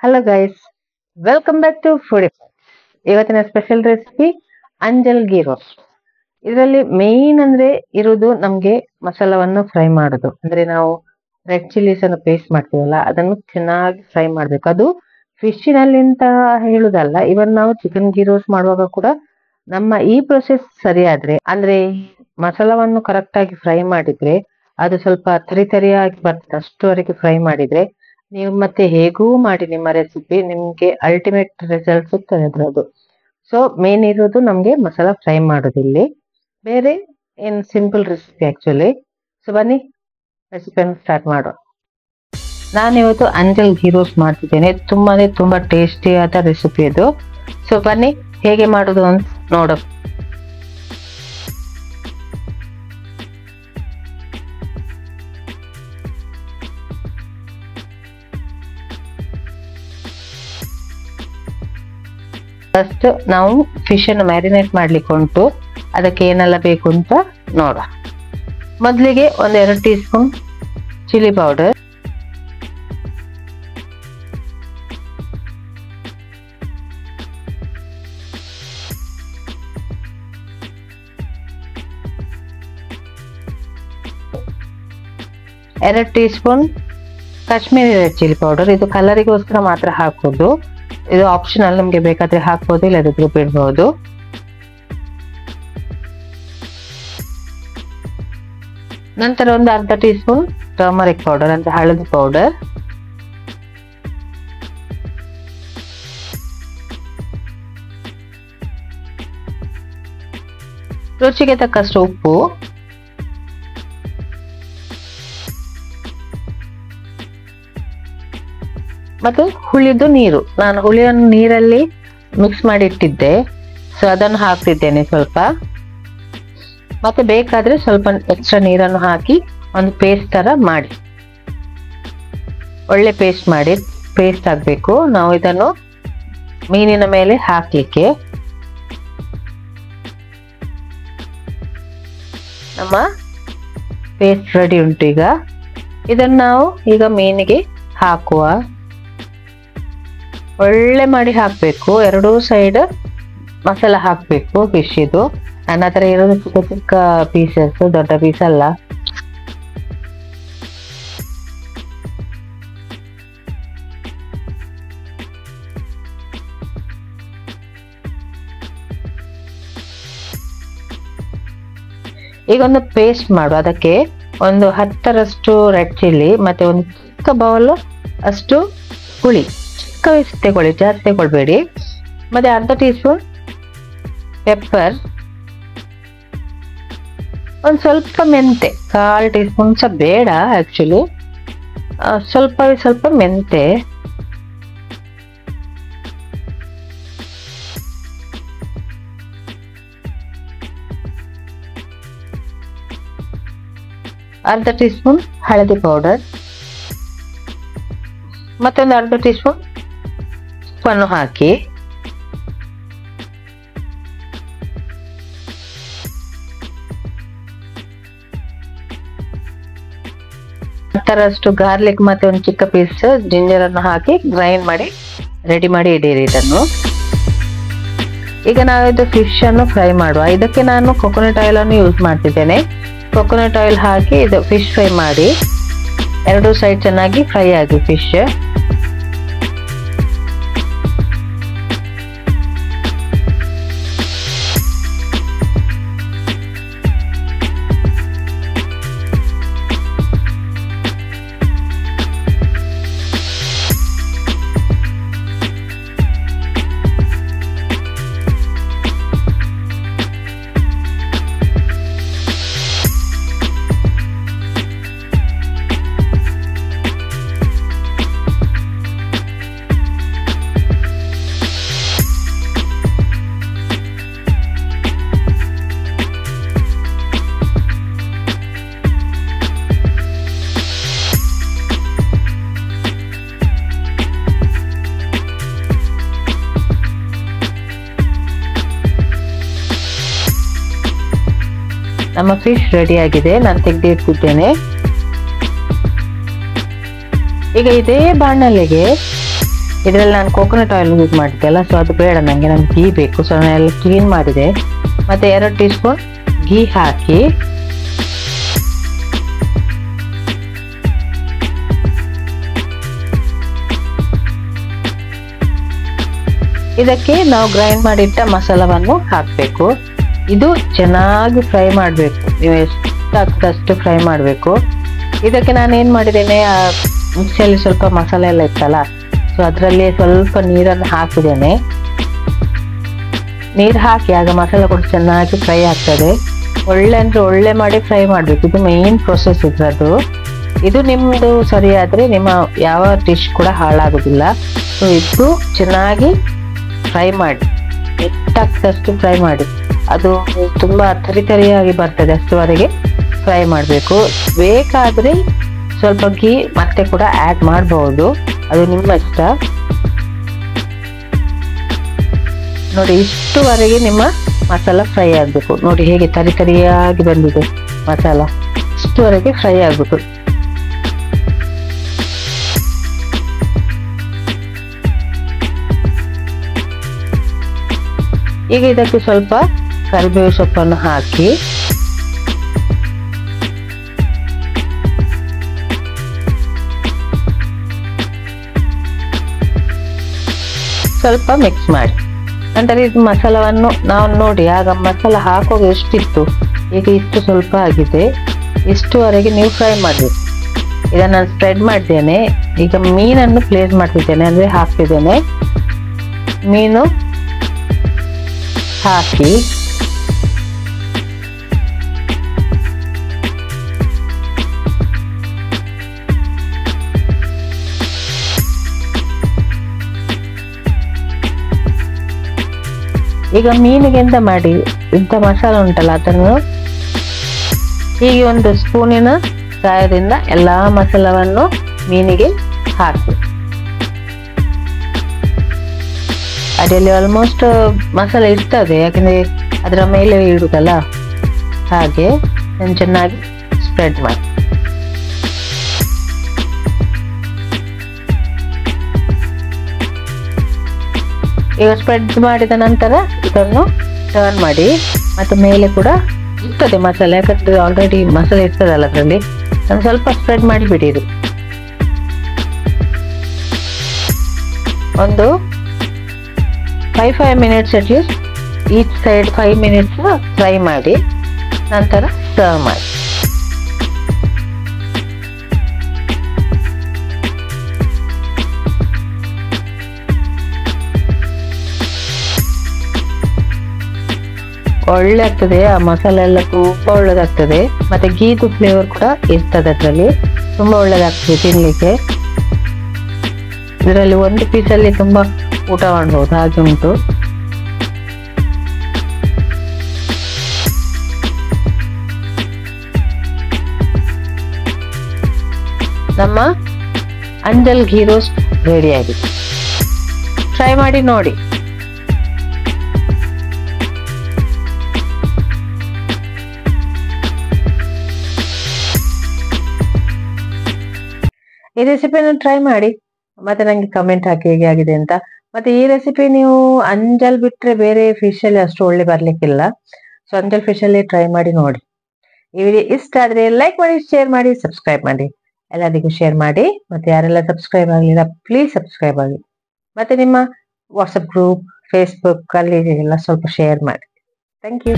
Hello guys, welcome back to Foodie. ಇವತ್ತಿನ special recipe anjal ghee roast. ಇದರಲ್ಲಿ main ಅಂದ್ರೆ ಇರುವುದು ನಮ್ಗೆ ಮಸಾಲವನ್ನು ಫ್ರೈ ಮಾಡೋದು. ಅಂದ್ರೆ ನಾವು ರೆಡ್ ಚಿಲ್ಲೀಸ್ ಅನ್ನು ಪೇಸ್ಟ್ ಮಾಡ್ತೀವಲ್ಲ, ಅದನ್ನು ಚೆನ್ನಾಗಿ ಫ್ರೈ ಮಾಡ್ಬೇಕು. ಅದು ಫಿಶಿನಲ್ಲಿ ಅಂತ ಹೇಳುದಲ್ಲ, ಇವನ್ ನಾವು ಚಿಕನ್ ಗೀ ರೋಸ್ಟ್ ಮಾಡುವಾಗ ಕೂಡ ನಮ್ಮ ಈ ಪ್ರೊಸೆಸ್ ಸರಿಯಾದ್ರೆ, ಅಂದ್ರೆ ಮಸಾಲವನ್ನು ಕರೆಕ್ಟ್ ಆಗಿ ಫ್ರೈ ಮಾಡಿದ್ರೆ ಅದು ಸ್ವಲ್ಪ ತರಿತರಿಯಾಗಿ ಬರ್ತದೆ. ಅಷ್ಟುವರೆಗೆ ಫ್ರೈ ಮಾಡಿದ್ರೆ ನೀವು ಮತ್ತೆ ಹೇಗೂ ಮಾಡಿ ನಿಮ್ಮ ರೆಸಿಪಿ ನಿಮ್ಗೆ ಅಲ್ಟಿಮೇಟ್ ರಿಸಲ್ಟ್ ಸಿಗ್ತದೆ ಅದ್ರದ್ದು. ಸೊ ಮೇನ್ ಇರೋದು ನಮ್ಗೆ ಮಸಾಲ ಫ್ರೈ ಮಾಡೋದಿಲ್ಲಿ, ಬೇರೆ ಏನ್ ಸಿಂಪಲ್ ರೆಸಿಪಿ ಆಕ್ಚುಲಿ. ಸೊ ಬನ್ನಿ ರೆಸಿಪಿಯನ್ನು ಸ್ಟಾರ್ಟ್ ಮಾಡುವ. ನಾನಿವತ್ತು ಅಂಜಲ್ ಗೀ ರೋಸ್ಟ್ ಮಾಡ್ತಿದ್ದೇನೆ. ತುಂಬಾ ಟೇಸ್ಟಿಯಾದ ರೆಸಿಪಿ ಅದು. ಸೊ ಬನ್ನಿ ಹೇಗೆ ಮಾಡೋದು ಅಂತ ನೋಡೋ. ಫಸ್ಟ್ ನಾವು ಫಿಶ್ ಅನ್ನು ಮ್ಯಾರಿನೇಟ್ ಮಾಡ್ಲಿಕ್ಕೆ ಉಂಟು. ಅದಕ್ಕೆ ಏನೆಲ್ಲ ಬೇಕು ಅಂತ ನೋಡುವ. ಮೊದಲಿಗೆ 1-2 ಟೀ ಸ್ಪೂನ್ ಚಿಲ್ಲಿ ಪೌಡರ್, ಎರಡು tea spoon Kashmiri red chilli powder. ಇದು ಕಲರಿಗೋಸ್ಕರ ಮಾತ್ರ ಹಾಕೋದು, ಇದು ಆಪ್ಷನಲ್, ನಮ್ಗೆ ಬೇಕಾದ್ರೆ ಹಾಕ್ಬೋದು, ಇಲ್ಲದಿದ್ರೆ ಬಿಡ್ಬೋದು. ನಂತರ ಒಂದು ಅರ್ಧ ಟೀ ಸ್ಪೂನ್ ಟರ್ಮರಿಕ್ ಪೌಡರ್ ಅಂದ್ರೆ ಹಳದಿ ಪೌಡರ್, ರುಚಿಗೆ ತಕ್ಕಷ್ಟು ಉಪ್ಪು, ಮತ್ತು ಹುಳಿದು ನೀರು. ನಾನು ಹುಳಿಯನ್ನು ನೀರಲ್ಲಿ ಮಿಕ್ಸ್ ಮಾಡಿ ಇಟ್ಟಿದ್ದೆ, ಸೊ ಅದನ್ನು ಹಾಕ್ತಿದ್ದೇನೆ ಸ್ವಲ್ಪ. ಮತ್ತೆ ಬೇಕಾದ್ರೆ ಸ್ವಲ್ಪ ಎಕ್ಸ್ಟ್ರಾ ನೀರನ್ನು ಹಾಕಿ ಒಂದು ಪೇಸ್ಟ್ ತರ ಮಾಡಿ, ಒಳ್ಳೆ ಪೇಸ್ಟ್ ಆಗ್ಬೇಕು. ನಾವು ಇದನ್ನು ಮೀನಿನ ಮೇಲೆ ಹಾಕ್ಲಿಕ್ಕೆ. ನಮ್ಮ ಪೇಸ್ಟ್ ರೆಡಿ ಉಂಟು. ಈಗ ಇದನ್ನು ನಾವು ಈಗ ಮೀನಿಗೆ ಹಾಕುವ. ಒಳ್ಳೆ ಮಾಡಿ ಹಾಕ್ಬೇಕು, ಎರಡೂ ಸೈಡ್ ಮಸಾಲ ಹಾಕ್ಬೇಕು ಫಿಶ್ ಇದು. ನನ್ನ ಹತ್ರ ಇರೋದು ಚಿಕ್ಕ ಚಿಕ್ಕ ಪೀಸಸ್, ದೊಡ್ಡ ಪೀಸ್ ಅಲ್ಲ. ಈಗ ಒಂದು ಪೇಸ್ಟ್ ಮಾಡು. ಅದಕ್ಕೆ ಒಂದು 10ರಷ್ಟು ರೆಡ್ ಚಿಲ್ಲಿ, ಮತ್ತೆ ಒಂದು ಚಿಕ್ಕ ಬೌಲ್ ಅಷ್ಟು ಹುಳಿ, ತಗೊಳ್ಳಿ, ಜಾಸ್ತಿ ತಗೊಳ್ಬೇಡಿ. ಮತ್ತೆ ಅರ್ಧ ಟೀ ಸ್ಪೂನ್ ಪೆಪ್ಪರ್, ಒಂದು ಸ್ವಲ್ಪ ಮೆಂತೆ, 1/4 ಟೀ ಸ್ಪೂನ್ ಸಹ ಬೇಡ ಆಕ್ಚುಲಿ, ಸ್ವಲ್ಪ ಮೆಂತೆ, ಅರ್ಧ ಟೀ ಸ್ಪೂನ್ ಹಳದಿ ಪೌಡರ್, ಮತ್ತೊಂದು ಅರ್ಧ ಟೀ ಸ್ಪೂನ್ ಉಪ್ಪನ್ನು ಹಾಕಿ. ಗಾರ್ಲಿಕ್ ಮತ್ತೆ ಒಂದು ಚಿಕ್ಕ ಪೀಸ್ ಜಿಂಜರ್ ಅನ್ನು ಹಾಕಿ ಗ್ರೈಂಡ್ ಮಾಡಿ ರೆಡಿ ಮಾಡಿ ಇಡೀರಿ ಇದನ್ನು. ಈಗ ನಾವು ಇದು ಫಿಶ್ ಅನ್ನು ಫ್ರೈ ಮಾಡುವ. ಇದಕ್ಕೆ ನಾನು ಕೊಕೊನಟ್ ಆಯಿಲ್ ಅನ್ನು ಯೂಸ್ ಮಾಡ್ತಿದ್ದೇನೆ. ಕೊಕೊನಟ್ ಆಯಿಲ್ ಹಾಕಿ ಇದು ಫಿಶ್ ಫ್ರೈ ಮಾಡಿ, ಎರಡು ಸೈಡ್ ಚೆನ್ನಾಗಿ ಫ್ರೈ ಆಗಿ ಫಿಶ್. ನಮ್ಮ ಫಿಶ್ ರೆಡಿ ಆಗಿದೆ, ನಾನು ತೆಗೆದಿಟ್ಟಿದ್ದೇನೆ. ಈಗ ಇದೇ ಬಾಣಲೆಗೆ ಇದರಲ್ಲಿ ನಾನು ಕೋಕೋನಟ್ ಆಯಿಲ್ ಯೂಸ್ ಮಾಡಿದ್ದೆ ಅಲ್ಲ, ಸೊ ಅದು ಬೇಡ ನನಗೆ ಗೀ ಬೇಕು. ಸೊ ನಾನು ಎಲ್ಲ ಕ್ಲೀನ್ ಮಾಡಿದೆ. ಮತ್ತೆ 2 ಟೀ ಸ್ಪೂನ್ ಗೀ ಹಾಕಿ ಇದಕ್ಕೆ ನಾವು ಗ್ರೈಂಡ್ ಮಾಡಿಟ್ಟ ಮಸಾಲವನ್ನು ಹಾಕಬೇಕು. ಇದು ಚೆನ್ನಾಗಿ ಫ್ರೈ ಮಾಡಬೇಕು. ನೀವು ಎಷ್ಟು ಫ್ರೈ ಮಾಡಬೇಕು. ಇದಕ್ಕೆ ನಾನು ಏನು ಮಾಡಿದ್ದೇನೆ, ಮಿಕ್ಸಿಯಲ್ಲಿ ಸ್ವಲ್ಪ ಮಸಾಲೆ ಎಲ್ಲ ಇತ್ತಲ್ಲ, ಸೊ ಅದರಲ್ಲಿ ಸ್ವಲ್ಪ ನೀರನ್ನು ಹಾಕಿದ್ದೇನೆ. ನೀರು ಹಾಕಿ ಆಗ ಮಸಾಲೆ ಕೂಡ ಚೆನ್ನಾಗಿ ಫ್ರೈ ಆಗ್ತದೆ. ಒಳ್ಳೆ ಅಂದರೆ ಒಳ್ಳೆ ಮಾಡಿ ಫ್ರೈ ಮಾಡಬೇಕು. ಇದು ಮೇನ್ ಪ್ರೊಸೆಸ್ ಇದ್ರದ್ದು. ಇದು ನಿಮ್ಮದು ಸರಿಯಾದರೆ ನಿಮ್ಮ ಯಾವ ಡಿಶ್ ಕೂಡ ಹಾಳಾಗೋದಿಲ್ಲ. ಸೊ ಇದು ಚೆನ್ನಾಗಿ ಫ್ರೈ ಮಾಡಿ, ಎಷ್ಟಾಗ್ತಷ್ಟು ಫ್ರೈ ಮಾಡಿ. ಅದು ತುಂಬ ತರಿತರಿಯಾಗಿ ಬರ್ತದೆ, ಅಷ್ಟುವರೆಗೆ ಫ್ರೈ ಮಾಡಬೇಕು. ಬೇಕಾದರೆ ಸ್ವಲ್ಪ ಗೀ ಮತ್ತೆ ಕೂಡ ಆ್ಯಡ್ ಮಾಡಬಹುದು, ಅದು ನಿಮ್ಮ ಇಷ್ಟ. ನೋಡಿ, ಇಷ್ಟುವರೆಗೆ ನಿಮ್ಮ ಮಸಾಲ ಫ್ರೈ ಆಗಬೇಕು. ನೋಡಿ ಹೇಗೆ ತರಿತರಿಯಾಗಿ ಬಂದಿದೆ ಮಸಾಲ, ಇಷ್ಟುವರೆಗೆ ಫ್ರೈ ಆಗಬೇಕು. ಈಗ ಇದಕ್ಕೆ ಸ್ವಲ್ಪ ಕರಿಬೇವು ಸೊಪ್ಪನ್ನು ಹಾಕಿ ಸ್ವಲ್ಪ ಮಿಕ್ಸ್ ಮಾಡಿ. ನಂತರ ಇದು ಮಸಾಲವನ್ನು ನಾವು ನೋಡಿ, ಆಗ ಮಸಾಲ ಹಾಕುವಾಗ ಎಷ್ಟಿತ್ತು, ಈಗ ಇಷ್ಟು ಸ್ವಲ್ಪ ಆಗಿದೆ. ಇಷ್ಟುವರೆಗೆ ನೀವು ಫ್ರೈ ಮಾಡಬೇಕು. ಇದನ್ನು ನಾನು ಸ್ಪ್ರೆಡ್ ಮಾಡಿದ್ದೇನೆ. ಈಗ ಮೀನನ್ನು ಪ್ಲೇಸ್ ಮಾಡ್ತಿದ್ದೇನೆ, ಅಂದರೆ ಹಾಕ್ತಿದ್ದೇನೆ. ಮೀನು ಹಾಕಿ ಈಗ ಮೀನಿಗೆ ಎಂತ ಮಾಡಿ, ಇಂಥ ಮಸಾಲ ಉಂಟಲ್ಲ ಅದನ್ನು ಹೀಗೆ ಒಂದು ಸ್ಪೂನಿನ ಸಹಾಯದಿಂದ ಎಲ್ಲಾ ಮಸಾಲವನ್ನು ಮೀನಿಗೆ ಹಾಕಿ. ಅದರಲ್ಲಿ ಆಲ್ಮೋಸ್ಟ್ ಮಸಾಲೆ ಇರ್ತದೆ, ಯಾಕಂದ್ರೆ ಅದರ ಮೇಲೆ ಇಡುದಲ್ಲ, ಹಾಗೆ ಚೆನ್ನಾಗಿ ಸ್ಪ್ರೆಡ್ ಮಾಡಿ. ಈಗ ಸ್ಪ್ರೆಡ್ ಮಾಡಿದ ನಂತರ ಇದನ್ನು ಟರ್ನ್ ಮಾಡಿ. ಮತ್ತೆ ಮೇಲೆ ಕೂಡ ಇರ್ತದೆ ಮಸಾಲೆ, ಯಾಕಂದ್ರೆ ಆಲ್ರೆಡಿ ಮಸಾಲೆ ಇರ್ತದಲ್ಲ ಅದರಲ್ಲಿ. ನಾನು ಸ್ವಲ್ಪ ಸ್ಪ್ರೆಡ್ ಮಾಡಿ ಬಿಡಿರಿ. ಒಂದು 5 minutes at least each side 5 minutes fry ಮಾಡಿ, ನಂತರ ಸರ್ವ್ ಮಾಡಿ. ಒಳ್ಳೆ ಆಗ್ತದೆ, ಆ ಮಸಾಲೆ ಎಲ್ಲ ತುಂಬಾ ಒಳ್ಳೇದಾಗ್ತದೆ. ಮತ್ತೆ ಗೀದು ಫ್ಲೇವರ್ ಕೂಡ ಇರ್ತದೆ ಅದರಲ್ಲಿ, ತುಂಬಾ ಒಳ್ಳೇದಾಗ್ತದೆ ತಿನ್ಲಿಕ್ಕೆ. ಇದರಲ್ಲಿ ಒಂದು ಪೀಸಲ್ಲಿ ತುಂಬಾ ಊಟ ಮಾಡಬಹುದು, ಹಾಗೆ ಉಂಟು. ನಮ್ಮ ಅಂಜಲ್ ಘೀ ರೋಸ್ಟ್ ರೆಡಿ ಆಗಿದೆ. ಟ್ರೈ ಮಾಡಿ ನೋಡಿ. ಈ ರೆಸಿಪಿನ ಟ್ರೈ ಮಾಡಿ, ಮತ್ತೆ ನಂಗೆ ಕಮೆಂಟ್ ಹಾಕಿ ಹೇಗೆ ಆಗಿದೆ ಅಂತ. ಮತ್ತೆ ಈ ರೆಸಿಪಿ ನೀವು ಅಂಜಲ್ ಬಿಟ್ರೆ ಬೇರೆ ಫಿಶ್ ಅಲ್ಲಿ ಅಷ್ಟು ಒಳ್ಳೆ ಬರ್ಲಿಕ್ಕಿಲ್ಲ. ಸೊ ಅಂಜಲ್ ಫಿಶ್ ಅಲ್ಲಿ ಟ್ರೈ ಮಾಡಿ ನೋಡಿ. ಈ ವಿಡಿಯೋ ಇಷ್ಟ ಆದ್ರೆ ಲೈಕ್ ಮಾಡಿ, ಶೇರ್ ಮಾಡಿ, ಸಬ್ಸ್ಕ್ರೈಬ್ ಮಾಡಿ. ಎಲ್ಲರಿಗೂ ಶೇರ್ ಮಾಡಿ. ಮತ್ತೆ ಯಾರೆಲ್ಲ ಸಬ್ಸ್ಕ್ರೈಬ್ ಆಗಲಿಲ್ಲ ಪ್ಲೀಸ್ ಸಬ್ಸ್ಕ್ರೈಬ್ ಆಗಿ. ಮತ್ತೆ ನಿಮ್ಮ ವಾಟ್ಸಪ್ ಗ್ರೂಪ್, ಫೇಸ್ಬುಕ್ ಅಲ್ಲಿ ಎಲ್ಲ ಸ್ವಲ್ಪ ಶೇರ್ ಮಾಡಿ. Thank you.